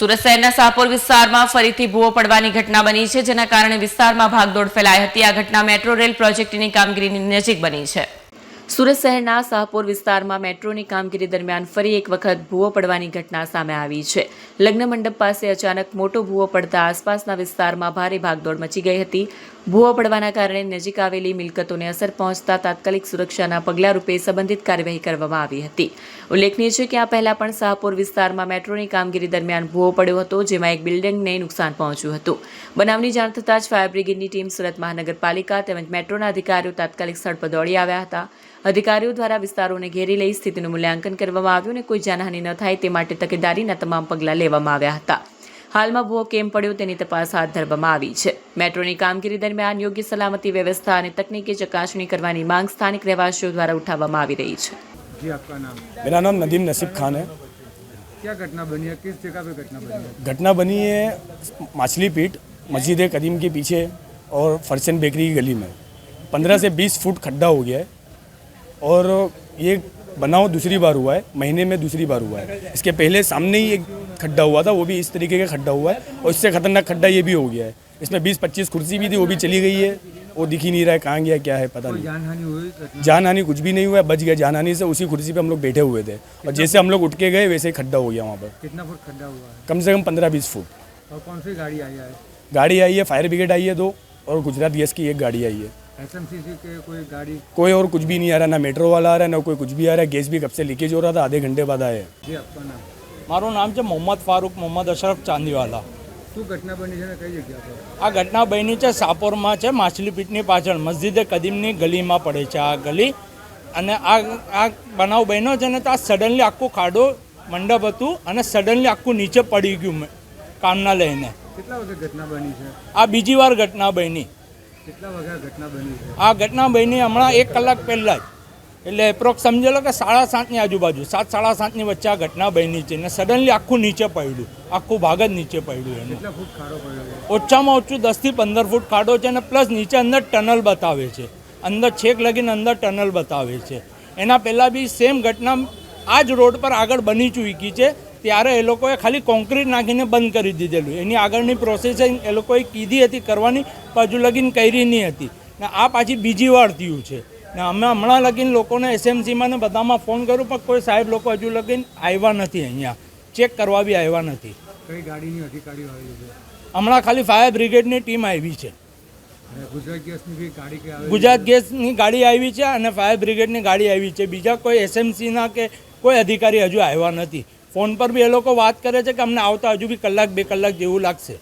સુરત શહેરના શાહપુર વિસ્તારમાં ફરીથી ભૂવો પડવાની ઘટના બની છે, જેના કારણે વિસ્તારમાં ભાગદોડ ફેલાઈ હતી। આ ઘટના મેટ્રો રેલ પ્રોજેક્ટની કામગીરીની નજીક બની છે। સુરત શહેરના શાહપુર વિસ્તારમાં મેટ્રોની કામગીરી દરમિયાન ફરી એક વખત ભૂવો પડવાની ઘટના સામે આવી છે। લગ્ન મંડપ પાસે અચાનક મોટો ભૂવો પડતા આસપાસના વિસ્તારમાં ભારે ભાગદોડ મચી ગઈ હતી। ભૂવો પડવાના કારણે નજીક આવેલી મિલકતોને અસર પહોંચતા તાત્કાલિક સુરક્ષાના પગલા રૂપે સંબંધિત કાર્યવાહી કરવામાં આવી હતી। ઉલ્લેખનીય છે કે આ પહેલા પણ શાહપુર વિસ્તારમાં મેટ્રોની કામગીરી દરમિયાન ભૂવો પડ્યો હતો, જેમાં એક બિલ્ડિંગને નુકસાન પહોંચ્યું હતું। બનાવની જાણ થતાં જ ફાયર બ્રિગેડની ટીમ સુરત મહાનગરપાલિકા તેમજ મેટ્રોના અધિકારીઓ તાત્કાલિક સ્થળ પર દોડી આવ્યા હતા। અધિકારીઓ દ્વારા વિસ્તારોને ઘેરી લઈ સ્થિતિનું મૂલ્યાંકન કરવામાં આવ્યું અને કોઈ જાનહાનિ ન થાય તે માટે તકેદારીના તમામ પગલાં લેવામાં આવ્યા હતા। હાલમાં ભૂવો કેમ પડ્યો તેની તપાસ હાથ ધરવામાં આવી છે। મેટ્રોની કામગીરી દરમિયાન યોગ્ય સલામતી વ્યવસ્થા અને તકનીકી ચકાસણી કરવાની માંગ સ્થાનિક રહેવાસીઓ દ્વારા ઉઠાવવામાં આવી રહી છે। जी, आपका नाम? मेरा नाम नदीम नसीब खान है। क्या घटना बनी है, किस जगह पे घटना बनी है? घटना बनी है माछली पीट मस्जिद कदीम के पीछे और फरसन बेकरी की गली में 15 से 20 फुट खड्डा हो गया है और ये बनाव दूसरी बार हुआ है, महीने में दूसरी बार हुआ है। इसके पहले सामने ही एक खड्डा हुआ था, वो भी इस तरीके का खड्डा हुआ है और इससे खतरनाक खड्डा ये भी हो गया है। इसमें 20-25 कुर्सी भी थी, वो भी चली गई है, वो दिख ही नहीं रहा है कहाँ गया क्या है पता नहीं। जानहानि हुई? जान हानि कुछ भी नहीं हुआ है, बच गया जानहानि से। उसी कुर्सी पे हम लोग बैठे हुए थे और जैसे हम लोग उठ के गए वैसे ही खड्डा हो गया वहाँ पर। कितना फुट खड्डा हुआ है? कम से कम 15-20 फुट। और कौन सी गाड़ी आई है? गाड़ी आई है, फायर ब्रिगेड आई है 2 और गुजरात गैस की एक गाड़ी आई है। एसएमसीसी के कोई गाड़ी? कोई और कुछ भी नहीं आ रहा, ना मेट्रो वाला आ रहा है, ना कोई कुछ भी आ रहा है। गैस भी कब से लीकेज हो रहा था, आधे घंटे बाद आए। जी, आपका नाम? મારું નામ છે મોહમ્મદ ફારૂક મોહમ્મદ અશરફ ચાંદીવાલા। શું ઘટના બની છે ને કઈ જગ્યા પર? આ ઘટના બની છે શાહપુરમાં છે, માછલીપીટની પાછળ મસ્જિદે કદીમની ગલીમાં પડે છે આ ગલી। અને આ બનાવ બન્યો છે ને તો આ સડનલી આખું ખાડો મંડપ હતું અને સડનલી આખું નીચે પડી ગયું કામના લઈને। કેટલા વાગે ઘટના બની છે? આ બીજી વાર ઘટના બની। કેટલા વાગે ઘટના બની છે? આ ઘટના બની હમણાં 1 કલાક પહેલાં જ, એટલે એપ્રોક્સ સમજી લો કે 7:30ની આજુબાજુ, 7-7:30ની વચ્ચે આ ઘટના બની છે ને સડનલી આખું નીચે પડ્યું, આખું ભાગ જ નીચે પડ્યું એનું। કેટલા ફૂટ ખાડો પડ્યો છે? ઓછામાં ઓછું 10 થી 15 ફૂટ ખાડો છે અને પ્લસ નીચે અંદર ટનલ બતાવે છે, અંદર છેક લગીને અંદર ટનલ બતાવે છે। એના પહેલાં બી સેમ ઘટના આ જ રોડ પર આગળ બની ચૂકી છે, ત્યારે એ લોકોએ ખાલી કોન્ક્રીટ નાખીને બંધ કરી દીધેલું। એની આગળની પ્રોસેસિંગ એ લોકોએ કીધી હતી કરવાની, પણ હજુ લગીન કરી નહીં હતી ને આ પાછી બીજી વાર થયું છે ને અમે હમણાં લગીન લોકોને એસએમસીમાં ને બધામાં ફોન કર્યો પણ કોઈ સાહેબ લોકો હજુ લગીન આવ્યા નથી, અહીંયા ચેક કરવા બી આવ્યા નથી। કઈ ગાડીની અધિકારીઓ આવી છે? હમણાં ખાલી ફાયર બ્રિગેડની ટીમ આવી છે, અને ગુજરાત ગેસની બી ગાડી કે આવે? ગુજરાત ગેસની ગાડી આવી છે અને ફાયર બ્રિગેડની ગાડી આવી છે। બીજા કોઈ એસએમસીના કે કોઈ અધિકારી હજુ આવ્યા નથી। ફોન પર બી એ લોકો વાત કરે છે કે અમને આવતા હજુ બી 1-2 કલાક જેવું લાગશે।